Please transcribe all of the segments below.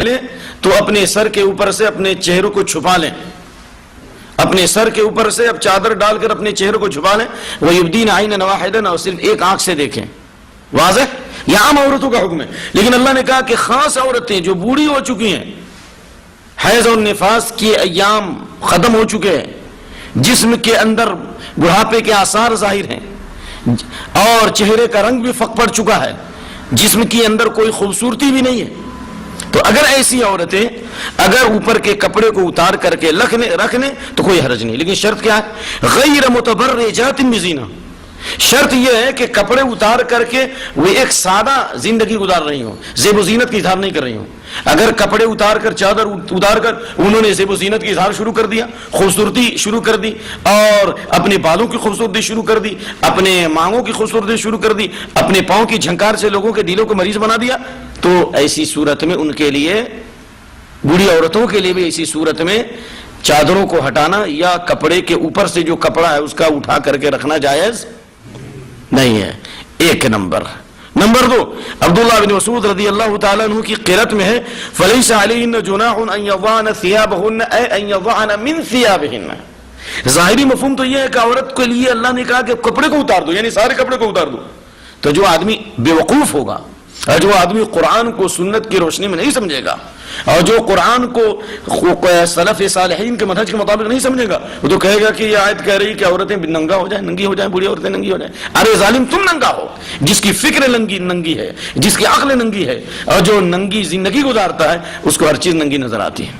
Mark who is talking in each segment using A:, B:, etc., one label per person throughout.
A: نکلے تو اپنے سر کے اوپر سے اپنے چہروں کو چھپا لیں، اپنے سر کے اوپر سے اب چادر ڈال کر اپنے چہروں کو چھپا لیں، وَيُبْدِينَ عَيْنًا وَاحِدًا، اور صرف ایک آنکھ سے دیکھیں. واضح؟ یہ عام عورتوں کا حکم ہے. لیکن اللہ نے کہا کہ خاص عورتیں جو بوڑھی ہو چکی ہیں، حیض اور نفاس کے ایام ختم ہو چکے ہیں، جسم کے اندر بڑھاپے کے آثار ظاہر ہیں اور چہرے کا رنگ بھی فق پڑ چکا ہے، جسم کے اندر کوئی خوبصورتی بھی نہیں ہے، تو اگر ایسی عورتیں اگر اوپر کے کپڑے کو اتار کر کے رکھنے تو کوئی حرج نہیں. لیکن شرط کیا ہے؟ غیر متبرجات بزینہ. شرط یہ ہے کہ کپڑے اتار کر کے وہ ایک سادہ زندگی گزار رہی ہوں، زیب و زینت کی اظہار نہیں کر رہی ہوں. اگر کپڑے اتار کر چادر اتار کر انہوں نے زیب و زینت کی اظہار شروع کر دیا، خوبصورتی شروع کر دی، اور اپنے بالوں کی خوبصورتی شروع کر دی، اپنے مانگوں کی خوبصورتی شروع کر دی، اپنے پاؤں کی جھنکار سے لوگوں کے دلوں کو مریض بنا دیا، تو ایسی صورت میں ان کے لیے، بوڑھی عورتوں کے لیے بھی ایسی صورت میں چادروں کو ہٹانا یا کپڑے کے اوپر سے جو کپڑا ہے اس کا اٹھا کر کے رکھنا جائز نہیں ہے. ایک نمبر 2، عبداللہ بن مسعود رضی اللہ تعالیٰ عنہ کی قرأت میں ہے فَلَيْسَ عَلَيْهِنَّ جُنَاحٌ أَن يَضَعْنَ ثِيَابَهُنَّ أَيْ أَن يَضَعْنَ مِن ثِيَابِهِنَّ. ظاہری مفہوم تو یہ ہے کہ عورت کے لیے اللہ نے کہا کہ کپڑے کو اتار دو، یعنی سارے کپڑے کو اتار دو. تو جو آدمی بے وقوف ہوگا اور جو آدمی قرآن کو سنت کی روشنی میں نہیں سمجھے گا اور جو قرآن کو سلف صالحین کے منہج کے مطابق نہیں سمجھے گا، وہ تو کہے گا کہ یہ آیت کہہ رہی کہ عورتیں ننگا ہو جائیں، ننگی ہو جائیں، بوڑھی عورتیں ننگی ہو جائیں. ارے ظالم، تم ننگا ہو. جس کی فکر ننگی ہے، جس کی عقل ننگی ہے اور جو ننگی زندگی گزارتا ہے، اس کو ہر چیز ننگی نظر آتی ہے.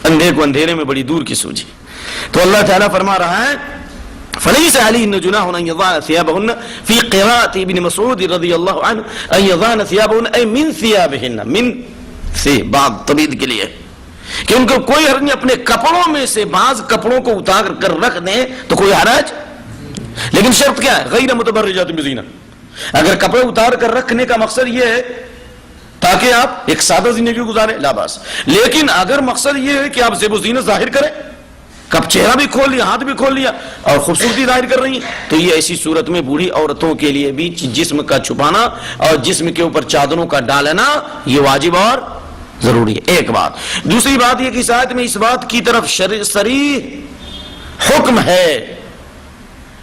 A: اندھے کو اندھیرے میں بڑی دور کی سوجی. تو اللہ تعالیٰ فرما رہا ہے فَلَيْسَ عَلَيْهِنَّ جُنَاحٌ أَن يَضَعْنَ ثِيَابَهُنَّ فِي قِرَاءَةِ ابن مسعود رضی اللہ عنہ أَن يَضَعْنَ ثِيَابَهُنَّ أي من ثِيَابِهِنَّ، من سے بعض طبید کے لیے کہ ان کو کوئی حرج نہیں، اپنے کپڑوں میں سے بعض کپڑوں کو اتار کر رکھ دیں تو کوئی حرج. لیکن شرط کیا ہے؟ غیر متبرجات بزینہ. اگر کپڑے اتار کر رکھنے کا مقصد یہ ہے تاکہ آپ ایک سادہ زندگی گزاریں، لا باس. لیکن اگر مقصد یہ ہے کہ آپ زیب و زینت ظاہر کریں، کب چہرہ بھی کھول لیا، ہاتھ بھی کھول لیا اور خوبصورتی ظاہر کر رہی ہیں، تو یہ ایسی صورت میں بوڑھی عورتوں کے لیے بھی جسم کا چھپانا اور جسم کے اوپر چادروں کا ڈالنا یہ واجب اور ضروری ہے. ایک بات. دوسری بات یہ کہ اس آیت میں اس بات کی طرف صریح حکم ہے،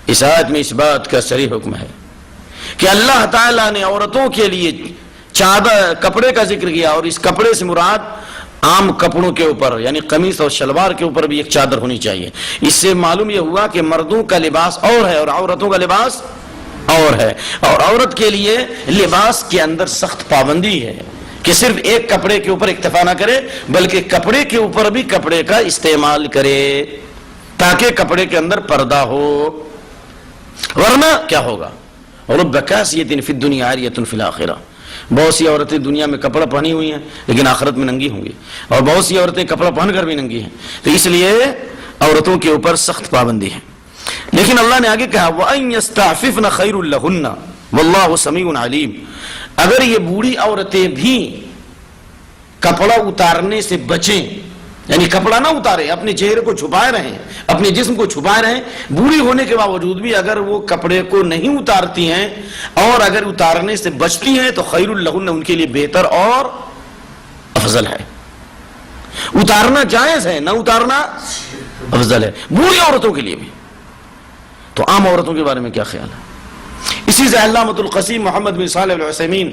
A: اس آیت میں اس بات کا صریح حکم ہے کہ اللہ تعالیٰ نے عورتوں کے لیے چادر کپڑے کا ذکر کیا، اور اس کپڑے سے مراد عام کپڑوں کے اوپر یعنی قمیص اور شلوار کے اوپر بھی ایک چادر ہونی چاہیے. اس سے معلوم یہ ہوا کہ مردوں کا لباس اور ہے اور عورتوں کا لباس اور ہے، اور عورت کے لیے لباس کے اندر سخت پابندی ہے کہ صرف ایک کپڑے کے اوپر اکتفا نہ کرے بلکہ کپڑے کے اوپر بھی کپڑے کا استعمال کرے تاکہ کپڑے کے اندر پردہ ہو. ورنہ کیا ہوگا؟ رب کاسیۃ فی الدنیا عاریۃ فی الآخرہ. بہت سی عورتیں دنیا میں کپڑا پہنی ہوئی ہیں لیکن آخرت میں ننگی ہوں گی، اور بہت سی عورتیں کپڑا پہن کر بھی ننگی ہیں. تو اس لیے عورتوں کے اوپر سخت پابندی ہے. لیکن اللہ نے آگے کہا وَأَن يَسْتَعْفِفْنَ خَيْرٌ لَهُنَّ وَاللَّهُ سَمِيعٌ عَلِيمٌ. اگر یہ بوڑھی عورتیں بھی کپڑا اتارنے سے بچیں، یعنی کپڑا نہ اتارے، اپنے چہرے کو چھپائے رہیں، اپنے جسم کو چھپائے رہیں، بوڑھی ہونے کے باوجود بھی اگر وہ کپڑے کو نہیں اتارتی ہیں اور اگر اتارنے سے بچتی ہیں تو خیر لہن، ان کے لیے بہتر اور افضل ہے. اتارنا جائز ہے، نہ اتارنا افضل ہے بوڑھی عورتوں کے لیے بھی. تو عام عورتوں کے بارے میں کیا خیال ہے؟ اسی سے علامۃ القصیم محمد بن صالح العثیمین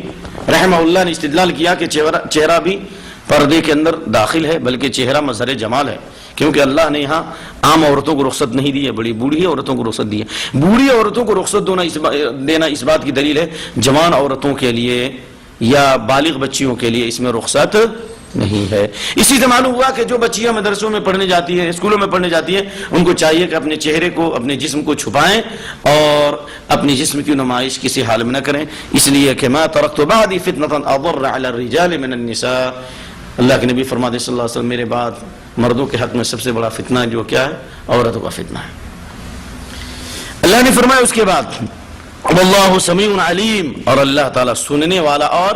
A: رحمہ اللہ نے استدلال کیا کہ چہرہ بھی پردے کے اندر داخل ہے، بلکہ چہرہ مظہر جمال ہے، کیونکہ اللہ نے یہاں عام عورتوں کو رخصت نہیں دی ہے، بڑی بوڑھی عورتوں کو رخصت دی ہے. بوڑھی عورتوں کو رخصت دینا اس بات کی دلیل ہے، جوان عورتوں کے لیے یا بالغ بچیوں کے لیے اس میں رخصت نہیں ہے. اسی سے معلوم ہوا کہ جو بچیاں مدرسوں میں پڑھنے جاتی ہیں، اسکولوں میں پڑھنے جاتی ہیں، ان کو چاہیے کہ اپنے چہرے کو، اپنے جسم کو چھپائیں اور اپنے جسم کی نمائش کسی حال میں نہ کریں، اس لیے کہ ما ترکت بعدی فتنة اضر علی الرجال من النساء. اللہ کے نبی فرماتے صلی اللہ علیہ وسلم، میرے بعد مردوں کے حق میں سب سے بڑا فتنہ جو کیا ہے؟ عورتوں کا فتنہ ہے. اللہ نے فرمایا اس کے بعد واللہ سمیع علیم، اور اللہ تعالیٰ سننے والا اور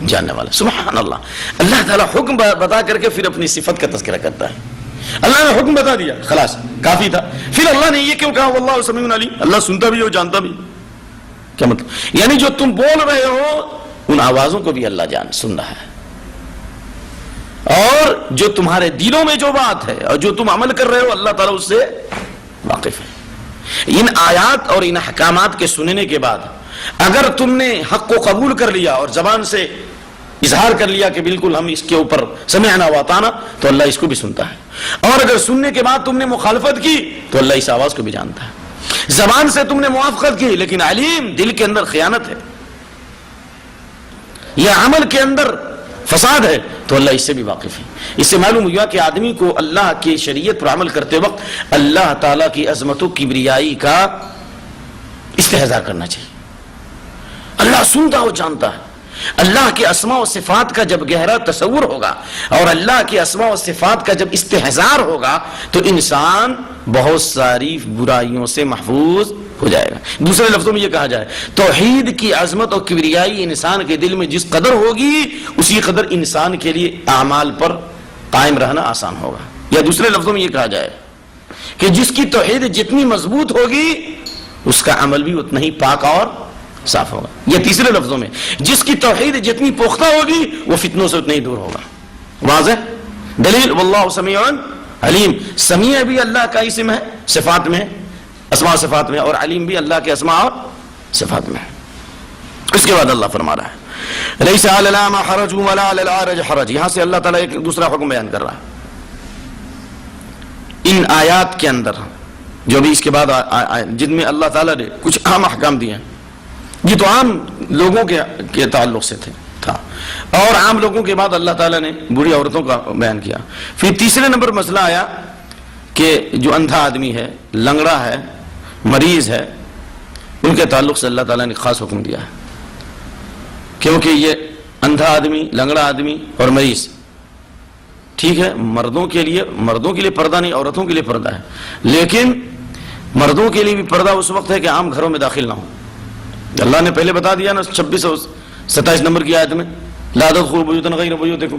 A: جاننے والا. سبحان اللہ. اللہ تعالیٰ حکم بتا کر کے پھر اپنی صفت کا تذکرہ کرتا ہے. اللہ نے حکم بتا دیا، خلاص کافی تھا. پھر اللہ نے یہ کیوں کہا واللہ سمیع علیم؟ اللہ سنتا بھی ہو، جانتا بھی. کیا مطلب؟ یعنی جو تم بول رہے ہو ان آوازوں کو بھی اللہ سن رہا ہے. جو تمہارے دلوں میں جو بات ہے اور جو تم عمل کر رہے ہو اللہ تعالیٰ اس سے واقف ہے. ان آیات اور ان احکامات کے سننے کے بعد اگر تم نے حق کو قبول کر لیا اور زبان سے اظہار کر لیا کہ بالکل ہم اس کے اوپر سمعنا واطعنا، تو اللہ اس کو بھی سنتا ہے. اور اگر سننے کے بعد تم نے مخالفت کی تو اللہ اس آواز کو بھی جانتا ہے. زبان سے تم نے موافقت کی لیکن علیم، دل کے اندر خیانت ہے یا عمل کے اندر فساد ہے، تو اللہ اس سے بھی واقف ہے. اس سے معلوم ہوا کہ آدمی کو اللہ کی شریعت پر عمل کرتے وقت اللہ تعالیٰ کی عظمت و کبریائی کا استحضار کرنا چاہیے. اللہ سنتا اور جانتا ہے. اللہ کے اسماء و صفات کا جب گہرا تصور ہوگا اور اللہ کے اسماء و صفات کا جب استحضار ہوگا تو انسان بہت ساری برائیوں سے محفوظ ہو جائے گا. دوسرے لفظوں میں یہ کہا جائے توحید کی عظمت اور کبریائی انسان کے دل میں جس قدر ہوگی اسی قدر انسان کے لیے اعمال پر قائم رہنا آسان ہوگا. یا دوسرے لفظوں میں یہ کہا جائے کہ جس کی توحید جتنی مضبوط ہوگی اس کا عمل بھی اتنا ہی پاک اور صاف ہوگا. یا تیسرے لفظوں میں جس کی توحید جتنی پختہ ہوگی وہ فتنوں سے اتنا ہی دور ہوگا. واضح دلیل واللہ سمیع علیم. سمیع بھی اللہ کا اسم ہے صفات میں، اسماء صفات میں، اور علیم بھی اللہ کے اسماء اور صفات میں. اس کے بعد اللہ فرما رہا ہے لیس علی الاعمى حرج ولا علی الأعرج حرج. یہاں سے اللہ تعالیٰ ایک دوسرا حکم بیان کر رہا ہے. ان آیات کے اندر جو بھی اس کے بعد جن میں اللہ تعالیٰ نے کچھ عام احکام دیے ہیں، یہ تو عام لوگوں کے تعلق سے تھا، اور عام لوگوں کے بعد اللہ تعالیٰ نے بوڑھی عورتوں کا بیان کیا. پھر تیسرے نمبر مسئلہ آیا کہ جو اندھا آدمی ہے، لنگڑا ہے، مریض ہے، ان کے تعلق سے اللہ تعالیٰ نے خاص حکم دیا ہے. کیونکہ یہ اندھا آدمی، لنگڑا آدمی اور مریض، ٹھیک ہے مردوں کے لیے پردہ نہیں، عورتوں کے لیے پردہ ہے، لیکن مردوں کے لیے بھی پردہ اس وقت ہے کہ عام گھروں میں داخل نہ ہو. اللہ نے پہلے بتا دیا نا 26 اور 27 نمبر کی آیت میں لا تدخلوا بیوتا غیر بیوتکم،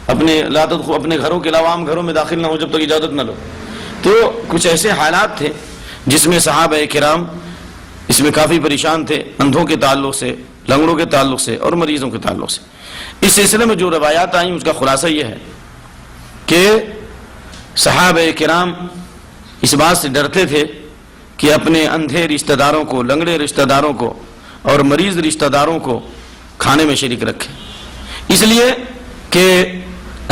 A: اپنے گھروں کے علاوہ عام گھروں میں داخل نہ ہو جب تک اجازت نہ لو. تو کچھ ایسے حالات تھے جس میں صحابہ کرام اس میں کافی پریشان تھے، اندھوں کے تعلق سے، لنگڑوں کے تعلق سے اور مریضوں کے تعلق سے. اس سلسلے میں جو روایات آئیں اس کا خلاصہ یہ ہے کہ صحابہ کرام اس بات سے ڈرتے تھے کہ اپنے اندھے رشتہ داروں کو، لنگڑے رشتہ داروں کو اور مریض رشتہ داروں کو کھانے میں شریک رکھیں. اس لیے کہ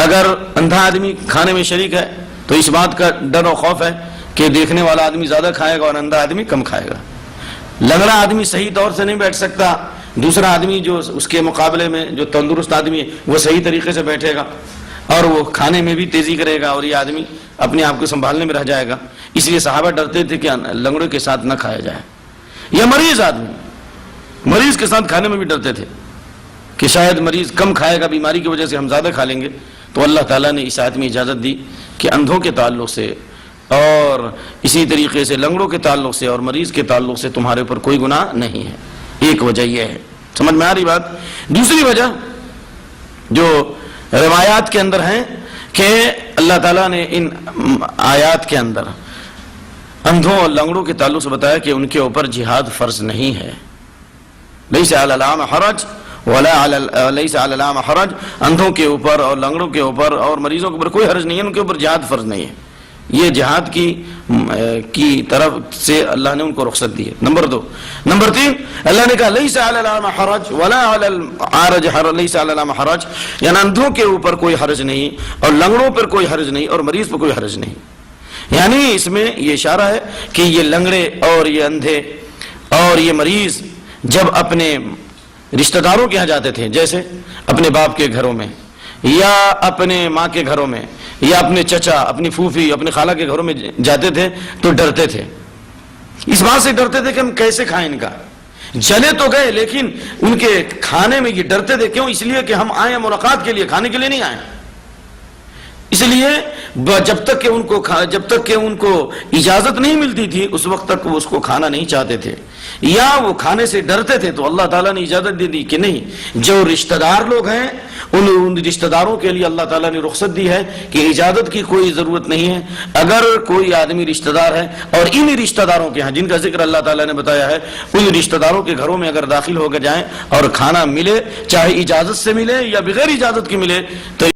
A: اگر اندھا آدمی کھانے میں شریک ہے تو اس بات کا ڈر و خوف ہے کہ دیکھنے والا آدمی زیادہ کھائے گا اور اندھا آدمی کم کھائے گا. لنگڑا آدمی صحیح طور سے نہیں بیٹھ سکتا، دوسرا آدمی جو اس کے مقابلے میں جو تندرست آدمی ہے وہ صحیح طریقے سے بیٹھے گا اور وہ کھانے میں بھی تیزی کرے گا اور یہ آدمی اپنے آپ کو سنبھالنے میں رہ جائے گا. اس لیے صحابہ ڈرتے تھے کہ لنگڑوں کے ساتھ نہ کھایا جائے. یا مریض آدمی، مریض کے ساتھ کھانے میں بھی ڈرتے تھے کہ شاید مریض کم کھائے گا، بیماری کی وجہ سے ہم زیادہ کھا لیں گے. تو اللہ تعالیٰ نے اس آیت میں اجازت دی کہ اندھوں کے تعلق سے اور اسی طریقے سے لنگڑوں کے تعلق سے اور مریض کے تعلق سے تمہارے اوپر کوئی گناہ نہیں ہے. ایک وجہ یہ ہے. سمجھ میں آ رہی بات؟ دوسری وجہ جو روایات کے اندر ہیں کہ اللہ تعالیٰ نے ان آیات کے اندر اندھوں اور لنگڑوں کے تعلق سے بتایا کہ ان کے اوپر جہاد فرض نہیں ہے. لیس علی الاعمى حرج ولا لیس علی الاعمى حرج. اندھوں کے اوپر اور لنگڑوں کے اوپر اور مریضوں کے اوپر کوئی حرج نہیں ہے، ان کے اوپر جہاد فرض نہیں ہے. یہ جہاد کی طرف سے اللہ نے ان کو رخصت دی ہے. نمبر 2. نمبر 3 اللہ نے کہا لیس علی الاعمى حرج ولا علی الاعرج حرج. لیس علی الاعمى حرج یعنی اندھوں کے اوپر کوئی حرج نہیں اور لنگڑوں پر کوئی حرج نہیں اور مریض پر کوئی حرج نہیں. یعنی اس میں یہ اشارہ ہے کہ یہ لنگڑے اور یہ اندھے اور یہ مریض جب اپنے رشتہ داروں کے یہاں جاتے تھے، جیسے اپنے باپ کے گھروں میں یا اپنے ماں کے گھروں میں یا اپنے چچا، اپنی پھوپھی، اپنے خالہ کے گھروں میں جاتے تھے تو ڈرتے تھے. اس بات سے ڈرتے تھے کہ ہم کیسے کھائیں ان کا. چلے تو گئے لیکن ان کے کھانے میں یہ ڈرتے تھے. کیوں؟ اس لیے کہ ہم آئے ملاقات کے لیے، کھانے کے لیے نہیں آئے. اس لیے جب تک کہ ان کو اجازت نہیں ملتی تھی اس وقت تک وہ اس کو کھانا نہیں چاہتے تھے یا وہ کھانے سے ڈرتے تھے. تو اللہ تعالیٰ نے اجازت دے دی کہ نہیں، جو رشتہ دار لوگ ہیں ان رشتہ داروں کے لیے اللہ تعالیٰ نے رخصت دی ہے کہ اجازت کی کوئی ضرورت نہیں ہے. اگر کوئی آدمی رشتہ دار ہے اور ان رشتہ داروں کے ہاں جن کا ذکر اللہ تعالیٰ نے بتایا ہے ان رشتہ داروں کے گھروں میں اگر داخل ہو کے جائیں اور کھانا ملے، چاہے اجازت سے ملے یا بغیر اجازت کے ملے، تو